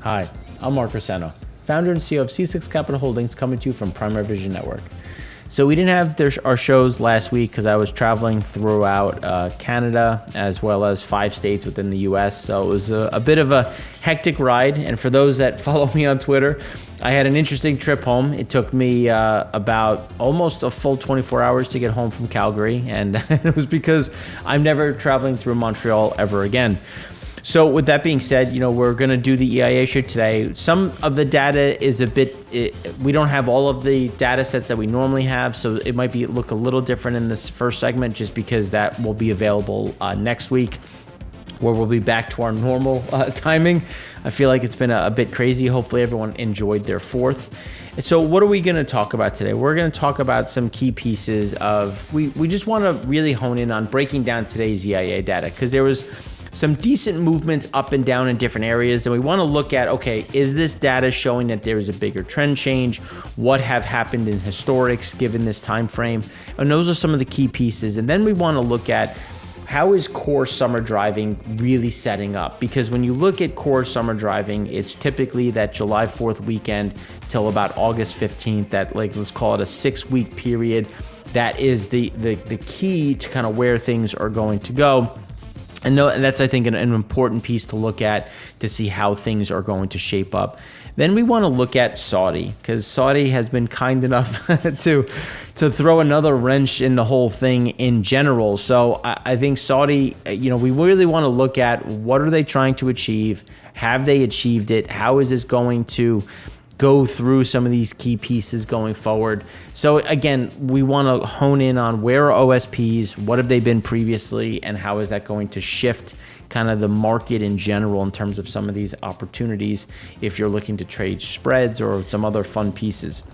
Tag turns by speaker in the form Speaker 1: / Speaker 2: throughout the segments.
Speaker 1: Hi, I'm Mark Rossano, founder and CEO of C6 Capital Holdings, coming to you from Primary Vision Network. So we didn't have our shows last week because I was traveling throughout Canada as well as 5 states within the US. So it was a bit of a hectic ride. And for those that follow me on Twitter, I had an interesting trip home. It took me about almost a full 24 hours to get home from Calgary. And it was because I'm never traveling through Montreal ever again. So with that being said, we're going to do the EIA show today. Some of the data is we don't have all of the data sets that we normally have, so it might look a little different in this first segment just because that will be available next week, where we'll be back to our normal timing. I feel like it's been a bit crazy. Hopefully everyone enjoyed their 4th. And so what are we going to talk about today? We're going to talk about some key pieces we just want to really hone in on breaking down today's EIA data, because there was some decent movements up and down in different areas. And we want to look at, okay, is this data showing that there is a bigger trend change? What have happened in historics given this time frame? And those are some of the key pieces. And then we want to look at how is core summer driving really setting up? Because when you look at core summer driving, it's typically that July 4th weekend till about August 15th, that let's call it a 6-week period. That is the key to kind of where things are going to go. And that's, I think, an important piece to look at to see how things are going to shape up. Then we want to look at Saudi, because Saudi has been kind enough to throw another wrench in the whole thing in general. So I think Saudi, we really want to look at what are they trying to achieve? Have they achieved it? How is this going to go through some of these key pieces going forward? So again, we want to hone in on where are OSPs, what have they been previously, and how is that going to shift kind of the market in general in terms of some of these opportunities if you're looking to trade spreads or some other fun pieces.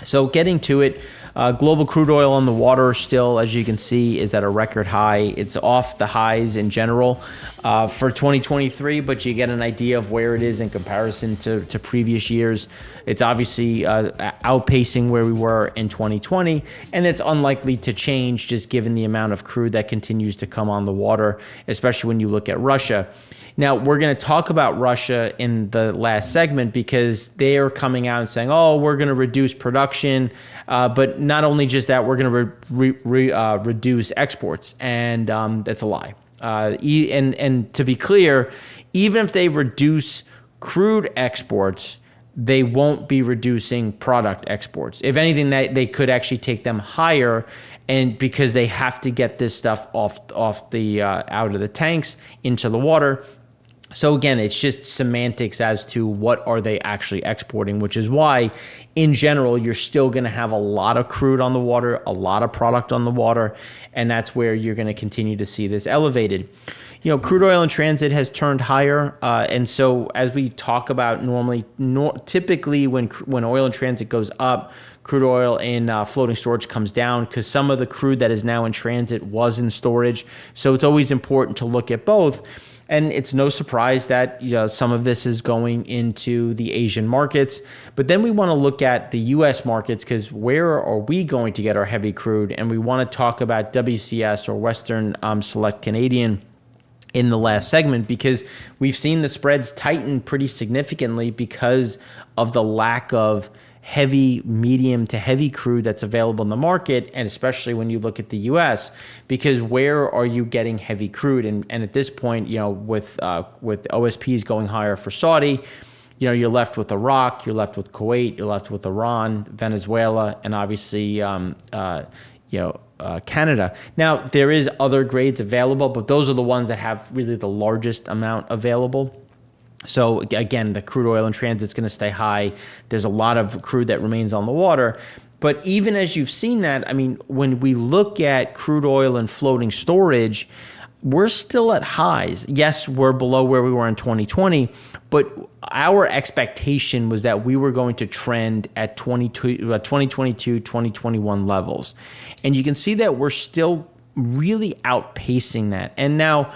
Speaker 1: So getting to it, global crude oil on the water still, as you can see, is at a record high. It's off the highs in general for 2023, but you get an idea of where it is in comparison to previous years. It's obviously outpacing where we were in 2020, and it's unlikely to change just given the amount of crude that continues to come on the water, especially when you look at Russia. Now, we're going to talk about Russia in the last segment because they are coming out and saying, oh, we're going to reduce production. But not only just that, we're going to reduce exports. And that's a lie. And to be clear, even if they reduce crude exports, they won't be reducing product exports. If anything, they could actually take them higher, and because they have to get this stuff off the out of the tanks into the water. So again, it's just semantics as to what are they actually exporting, which is why, in general, you're still going to have a lot of crude on the water, a lot of product on the water, and that's where you're going to continue to see this elevated. Crude oil in transit has turned higher, and so as we talk about typically when oil in transit goes up, crude oil in floating storage comes down because some of the crude that is now in transit was in storage. So it's always important to look at both. And it's no surprise that some of this is going into the Asian markets. But then we want to look at the U.S. markets, because where are we going to get our heavy crude? And we want to talk about WCS, or Western Select Canadian, in the last segment, because we've seen the spreads tighten pretty significantly because of the lack of heavy, medium to heavy crude that's available in the market, and especially when you look at the U.S., because where are you getting heavy crude? And at this point, with OSPs going higher for Saudi, you're left with Iraq, you're left with Kuwait, you're left with Iran, Venezuela, and obviously Canada. Now, there is other grades available, but those are the ones that have really the largest amount available. So again, the crude oil in transit is going to stay high. There's a lot of crude that remains on the water. But even as you've seen that, when we look at crude oil and floating storage, we're still at highs. Yes, we're below where we were in 2020, but our expectation was that we were going to trend at 2022, 2021 levels. And you can see that we're still really outpacing that. And now,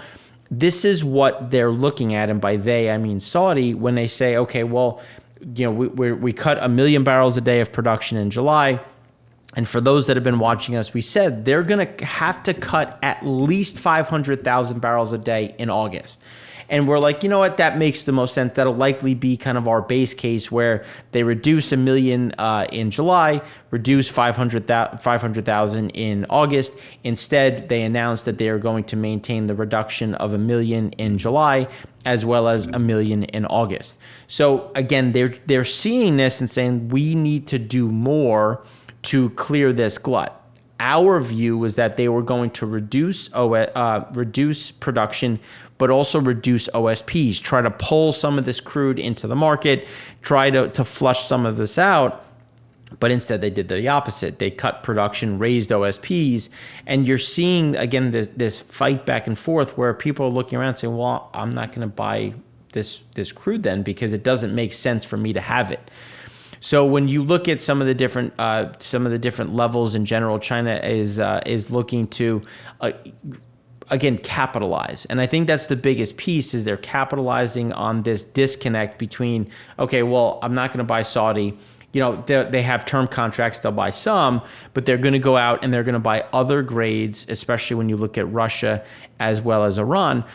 Speaker 1: this is what they're looking at, and by they, I mean Saudi, when they say, okay, well, we cut 1 million barrels a day of production in July, And for those that have been watching us, we said they're going to have to cut at least 500,000 barrels a day in August. And we're like, you know what, that makes the most sense. That'll likely be kind of our base case where they reduce 1 million in July, reduce 500,000 in August. Instead, they announced that they are going to maintain the reduction of 1 million in July as well as 1 million in August. So again, they're seeing this and saying we need to do more to clear this glut. Our view was that they were going to reduce production, but also reduce OSPs, try to pull some of this crude into the market, try to flush some of this out. But instead, they did the opposite. They cut production, raised OSPs, and you're seeing, again, this fight back and forth where people are looking around saying, well, I'm not going to buy this crude then because it doesn't make sense for me to have it. So when you look at some of the different levels in general, China is looking to again capitalize, and I think that's the biggest piece is they're capitalizing on this disconnect between okay, well, I'm not going to buy Saudi. You know, they have term contracts, they'll buy some, but they're going to go out and they're going to buy other grades, especially when you look at Russia as well as Iran.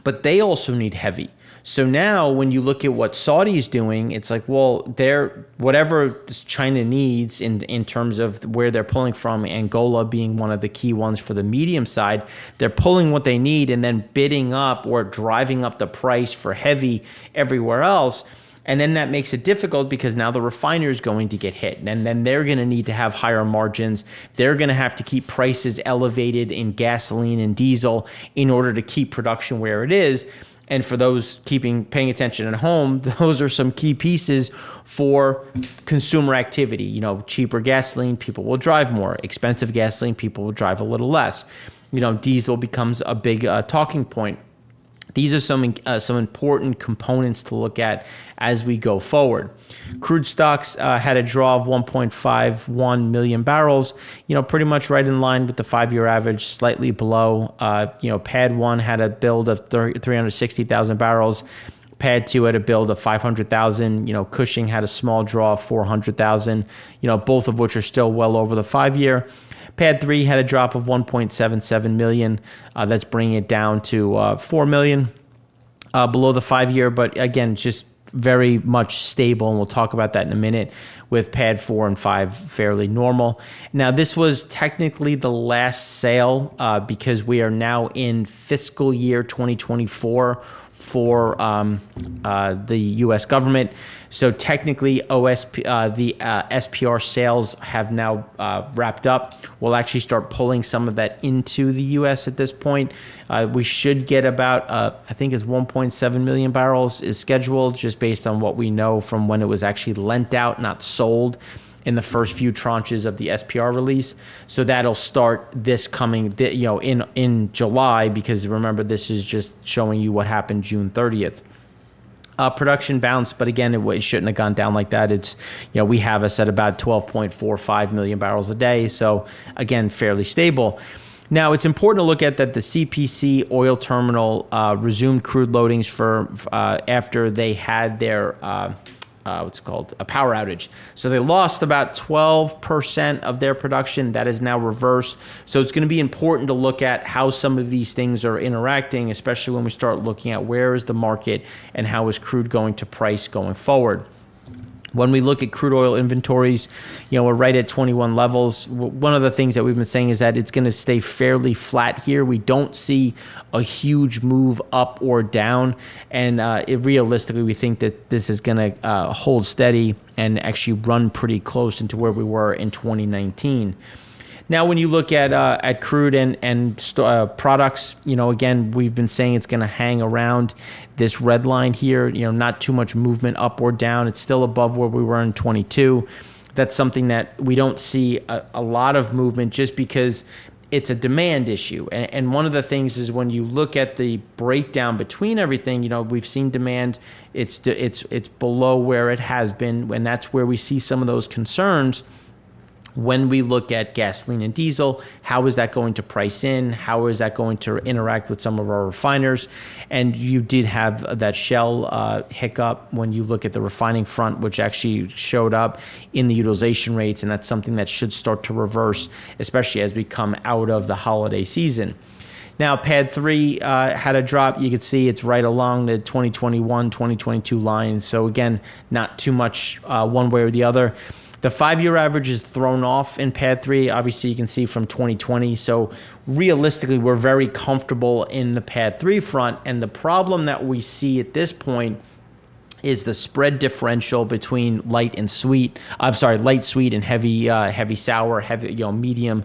Speaker 1: But they also need heavy. So now when you look at what Saudi is doing, it's like, well, they're whatever China needs in terms of where they're pulling from, Angola being one of the key ones for the medium side, they're pulling what they need and then bidding up or driving up the price for heavy everywhere else. And then that makes it difficult because now the refiner is going to get hit. And then they're going to need to have higher margins. They're going to have to keep prices elevated in gasoline and diesel in order to keep production where it is. And for those paying attention at home, those are some key pieces for consumer activity. You know, cheaper gasoline, people will drive more. Expensive gasoline, people will drive a little less. You know, diesel becomes a big talking point. These are some important components to look at as we go forward. Crude stocks had a draw of 1.51 million barrels, you know, pretty much right in line with the 5-year average, slightly below. You know, Pad 1 had a build of 360,000 barrels. Pad 2 had a build of 500,000. You know, Cushing had a small draw of 400,000, you know, both of which are still well over the 5-year. Pad 3 had a drop of 1.77 million. That's bringing it down to 4 million below the 5-year, but again, just very much stable, and we'll talk about that in a minute, with Pad 4 and 5 fairly normal. Now, this was technically the last sale because we are now in fiscal year 2024 for the U.S. government. So technically, the SPR sales have now wrapped up. We'll actually start pulling some of that into the U.S. at this point. We should get about, I think it's 1.7 million barrels is scheduled, just based on what we know from when it was actually lent out, not sold, in the first few tranches of the SPR release. So that'll start this coming, you know, in July, because remember, this is just showing you what happened June 30th. Production bounced, but again, it shouldn't have gone down like that. It's, you know, we have us at about 12.45 million barrels a day. So again, fairly stable. Now, it's important to look at that the CPC oil terminal resumed crude loadings for after they had their what's called a power outage. So they lost about 12% of their production. That is now reversed. So it's going to be important to look at how some of these things are interacting, especially when we start looking at where is the market and how is crude going to price going forward. When we look at crude oil inventories, you know, we're right at 21 levels. One of the things that we've been saying is that it's going to stay fairly flat here. We don't see a huge move up or down. And realistically, we think that this is going to hold steady and actually run pretty close into where we were in 2019. Now, when you look at crude and products, you know, again, we've been saying it's going to hang around this red line here, you know, not too much movement up or down. It's still above where we were in 22. That's something that we don't see a lot of movement just because it's a demand issue. And one of the things is when you look at the breakdown between everything, you know, we've seen demand, it's below where it has been, and that's where we see some of those concerns When we look at gasoline and diesel, how is that going to price in? How is that going to interact with some of our refiners? And you did have that Shell hiccup when you look at the refining front, which actually showed up in the utilization rates, and that's something that should start to reverse, especially as we come out of the holiday season. Now, PADD 3 had a drop. You can see it's right along the 2021, 2022 lines. So again, not too much one way or the other. The 5-year average is thrown off in PADD 3. Obviously, you can see from 2020. So realistically, we're very comfortable in the PADD 3 front. And the problem that we see at this point is the spread differential between light, sweet, and heavy sour, medium.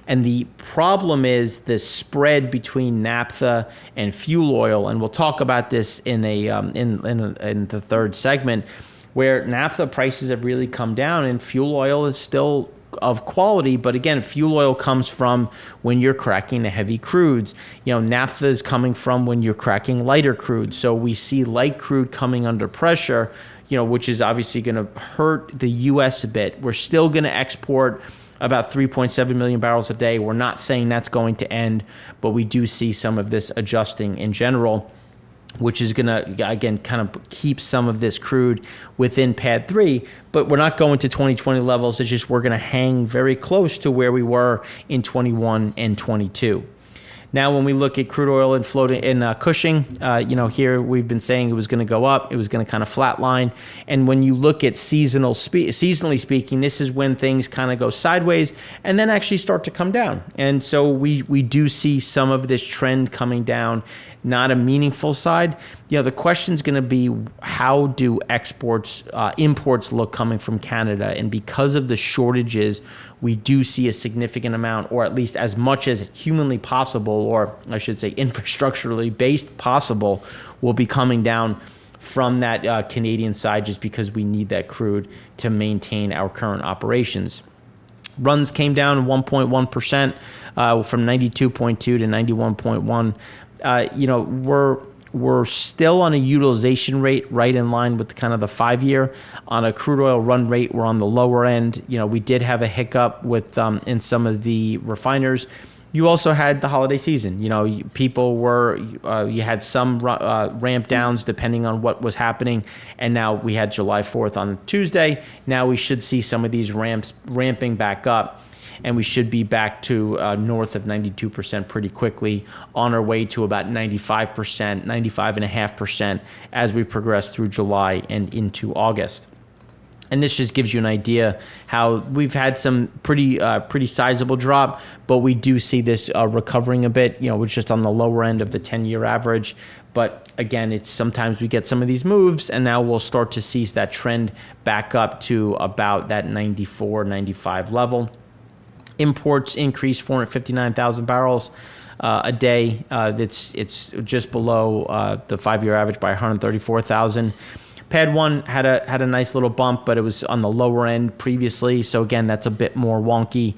Speaker 1: And the problem is the spread between naphtha and fuel oil. And we'll talk about this in the third segment, where naphtha prices have really come down and fuel oil is still of quality. But again, fuel oil comes from when you're cracking the heavy crudes. Naphtha is coming from when you're cracking lighter crude. So we see light crude coming under pressure, which is obviously going to hurt the U.S. a bit. We're still going to export about 3.7 million barrels a day. We're not saying that's going to end, but we do see some of this adjusting in general, which is going to, again, kind of keep some of this crude within PADD 3. But we're not going to 2020 levels. It's just we're going to hang very close to where we were in 21 and 22. Now, when we look at crude oil and floating in Cushing, here we've been saying it was going to go up. It was going to kind of flatline. And when you look at seasonally speaking, this is when things kind of go sideways and then actually start to come down. And so we do see some of this trend coming down, not a meaningful side. The question is going to be, how do imports look coming from Canada? And because of the shortages, we do see a significant amount, or at least as much as humanly possible, or I should say infrastructurally based possible, will be coming down from that Canadian side, just because we need that crude to maintain our current operations. Runs came down 1.1% from 92.2 to 91.1. We're still on a utilization rate right in line with kind of the 5-year. On a crude oil run rate, we're on the lower end. We did have a hiccup with in some of the refiners. You also had the holiday season. People were, you had some ramp downs depending on what was happening. And now we had July 4th on Tuesday. Now we should see some of these ramping back up. And we should be back to north of 92% pretty quickly, on our way to about 95%, 95.5% as we progress through July and into August. And this just gives you an idea how we've had some pretty sizable drop, but we do see this recovering a bit. It's just on the lower end of the 10-year average. But again, it's sometimes we get some of these moves, and now we'll start to see that trend back up to about that 94, 95 level. Imports increased 459,000 barrels a day. It's just below the 5-year average by 134,000. PADD 1 had a nice little bump, but it was on the lower end previously. So again, that's a bit more wonky.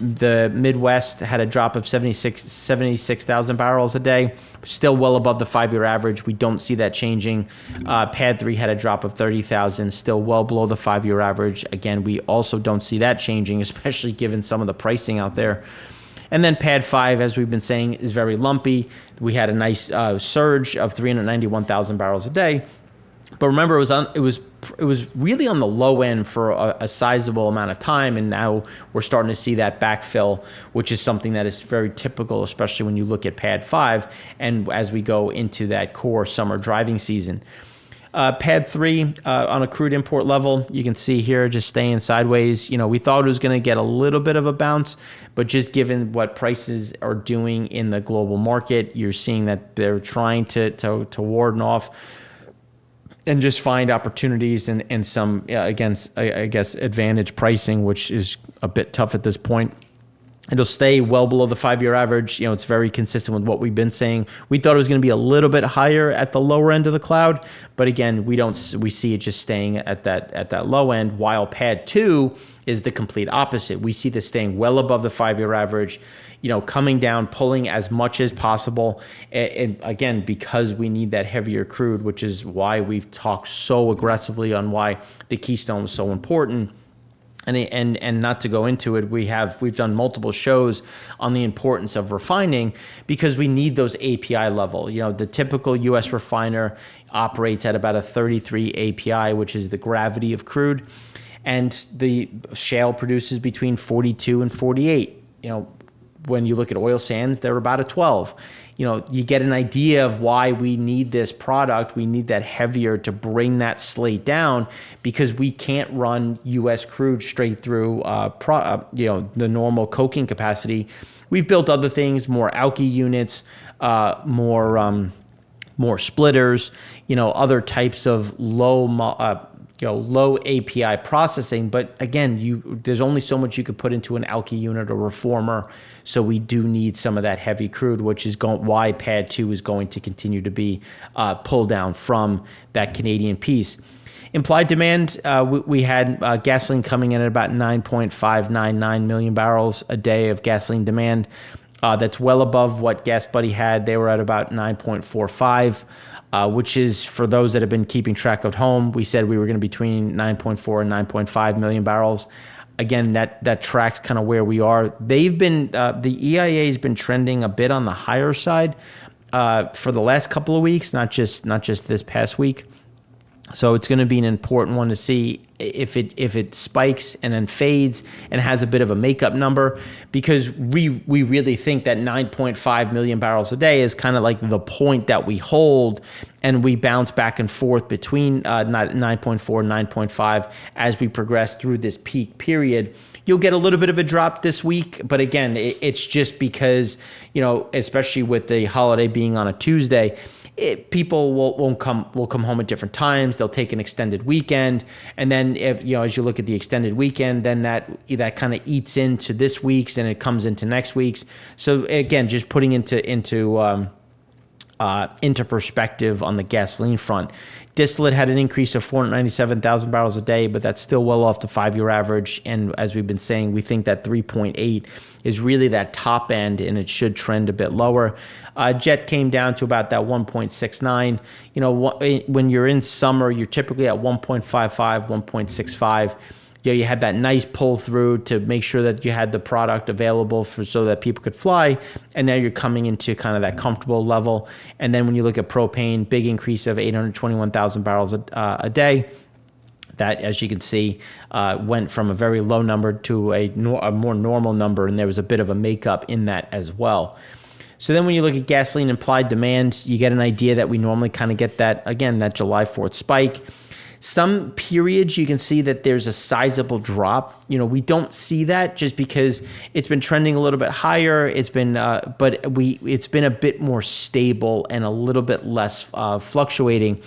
Speaker 1: The Midwest had a drop of 76,000 barrels a day, still well above the 5-year average. We don't see that changing. PADD 3 had a drop of 30,000, still well below the 5-year average. Again, we also don't see that changing, especially given some of the pricing out there. And then PADD 5, as we've been saying, is very lumpy. We had a nice surge of 391,000 barrels a day. But remember, it was really on the low end for a sizable amount of time, and now we're starting to see that backfill, which is something that is very typical, especially when you look at PADD 5 and as we go into that core summer driving season. PADD 3 on a crude import level, you can see here just staying sideways. We thought it was going to get a little bit of a bounce, but just given what prices are doing in the global market, you're seeing that they're trying to warden off and just find opportunities and some, against, I guess, advantage pricing, which is a bit tough at this point. It'll stay well below the 5-year average. It's very consistent with what we've been saying. We thought it was going to be a little bit higher at the lower end of the cloud, but again, we see it just staying at that low end, while PADD 2 is the complete opposite. We see this staying well above the 5-year average, coming down, pulling as much as possible. And again, because we need that heavier crude, which is why we've talked so aggressively on why the Keystone was so important. And not to go into it, we've done multiple shows on the importance of refining because we need those API level. The typical U.S. refiner operates at about a 33 API, which is the gravity of crude, and the shale produces between 42 and 48. When you look at oil sands, they're about a 12. You get an idea of why we need this product. We need that heavier to bring that slate down because we can't run U.S. crude straight through, the normal coking capacity. We've built other things, more alky units, more splitters, other types of low API processing. But again, there's only so much you could put into an alky unit or reformer. So we do need some of that heavy crude, which is why Pad 2 is going to continue to be pulled down from that Canadian piece. Implied demand, we had gasoline coming in at about 9.599 million barrels a day of gasoline demand. That's well above what Gas Buddy had. They were at about 9.45. Which is, for those that have been keeping track at home, we said we were going to be between 9.4 and 9.5 million barrels. Again, that tracks kind of where we are. They've been, the EIA has been trending a bit on the higher side for the last couple of weeks, not just this past week. So it's going to be an important one to see if it spikes and then fades and has a bit of a makeup number, because we really think that 9.5 million barrels a day is kind of like the point that we hold, and we bounce back and forth between 9.4 and 9.5 as we progress through this peak period. You'll get a little bit of a drop this week, but again, it's just because, especially with the holiday being on a Tuesday, people will come home at different times. They'll take an extended weekend, and then as you look at the extended weekend, then that kind of eats into this week's and it comes into next week's. So again, just putting into perspective on the gasoline front. Distillate had an increase of 497,000 barrels a day, but that's still well off the 5-year average. And as we've been saying, we think that 3.8 is really that top end, and it should trend a bit lower. Jet came down to about that 1.69. When you're in summer, you're typically at 1.55, 1.65. You had that nice pull through to make sure that you had the product available so that people could fly, and now you're coming into kind of that comfortable level. And then when you look at propane, big increase of 821,000 barrels a day. That, as you can see, went from a very low number to a more normal number, and there was a bit of a makeup in that as well. So then when you look at gasoline implied demand, you get an idea that we normally kind of get that July 4th spike. Some periods you can see that there's a sizable drop. We don't see that just because it's been trending a little bit higher. It's been, it's been a bit more stable and a little bit less fluctuating.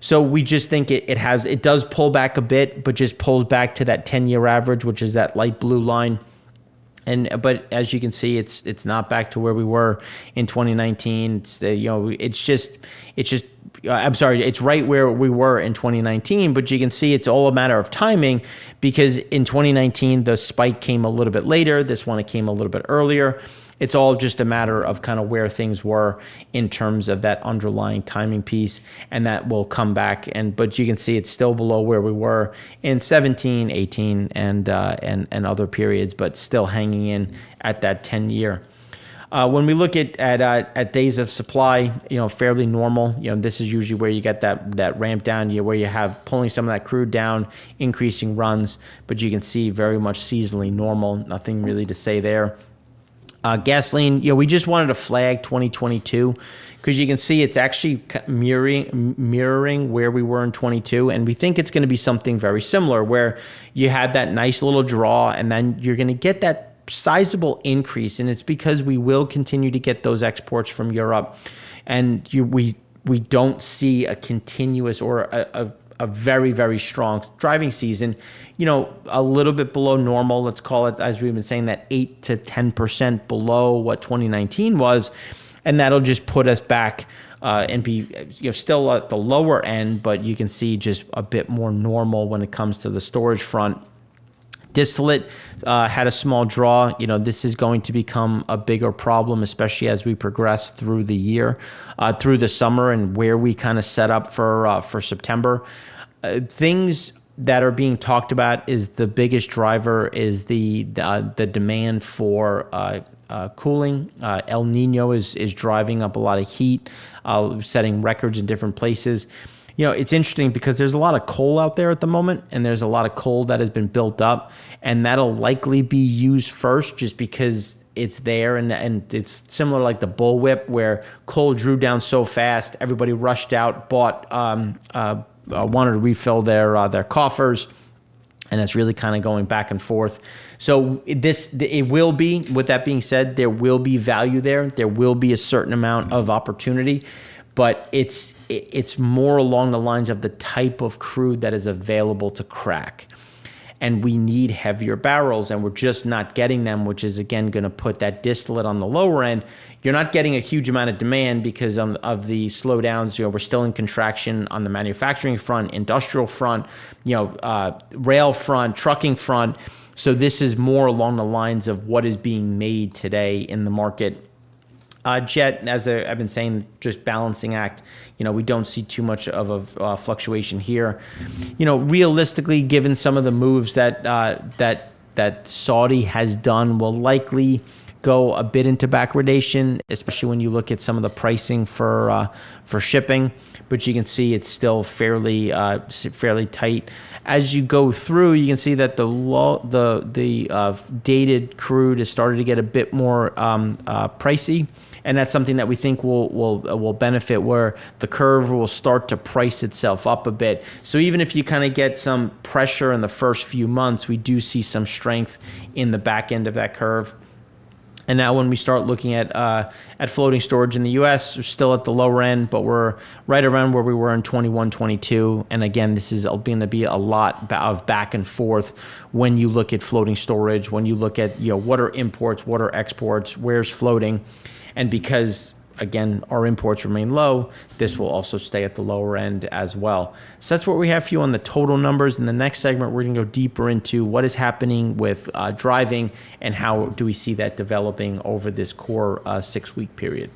Speaker 1: So we just think it does pull back a bit, but just pulls back to that 10-year average, which is that light blue line. But as you can see, it's not back to where we were in 2019. It's right where we were in 2019, but you can see it's all a matter of timing, because in 2019, the spike came a little bit later. This one, it came a little bit earlier. It's all just a matter of kind of where things were in terms of that underlying timing piece, and that will come back. But you can see it's still below where we were in 17, 18, and other periods, but still hanging in at that 10-year. When we look at days of supply, fairly normal. This is usually where you get that ramp down, where you have pulling some of that crude down, increasing runs, but you can see very much seasonally normal. Nothing really to say there. Gasoline, we just wanted to flag 2022 because you can see it's actually mirroring where we were in 22, and we think it's going to be something very similar, where you had that nice little draw, and then you're going to get that sizable increase, and it's because we will continue to get those exports from Europe, and we don't see a continuous or a very, very strong driving season, a little bit below normal. Let's call it, as we've been saying, that 8 to 10% below what 2019 was. And that'll just put us back and be still at the lower end, but you can see just a bit more normal when it comes to the storage front. Distillate had a small draw. This is going to become a bigger problem, especially as we progress through the year, through the summer, and where we kind of set up for September. Things that are being talked about is the biggest driver is the demand for cooling. El Nino is driving up a lot of heat, setting records in different places. It's interesting because there's a lot of coal out there at the moment, and there's a lot of coal that has been built up, and that'll likely be used first just because it's there, and it's similar like the bullwhip where coal drew down so fast, everybody rushed out, bought, wanted to refill their coffers, and it's really kind of going back and forth. So it will be, with that being said, there will be value there. There will be a certain amount of opportunity, but it's more along the lines of the type of crude that is available to crack. And we need heavier barrels, and we're just not getting them, which is, again, going to put that distillate on the lower end. You're not getting a huge amount of demand because of the slowdowns. We're still in contraction on the manufacturing front, industrial front, rail front, trucking front. So this is more along the lines of what is being made today in the market. Jet, as I've been saying, just balancing act. We don't see too much of a fluctuation here. Realistically, given some of the moves that Saudi has done, will likely go a bit into backwardation, especially when you look at some of the pricing for shipping. But you can see it's still fairly tight. As you go through, you can see that the dated crude has started to get a bit more pricey. And that's something that we think will benefit, where the curve will start to price itself up a bit. So even if you kind of get some pressure in the first few months, we do see some strength in the back end of that curve. And now when we start looking at floating storage in the U.S., we're still at the lower end, but we're right around where we were in 21, 22. And again, this is going to be a lot of back and forth when you look at floating storage, when you look at what are imports, what are exports, where's floating. And because, again, our imports remain low, this will also stay at the lower end as well. So that's what we have for you on the total numbers. In the next segment, we're going to go deeper into what is happening with driving and how do we see that developing over this core 6-week period.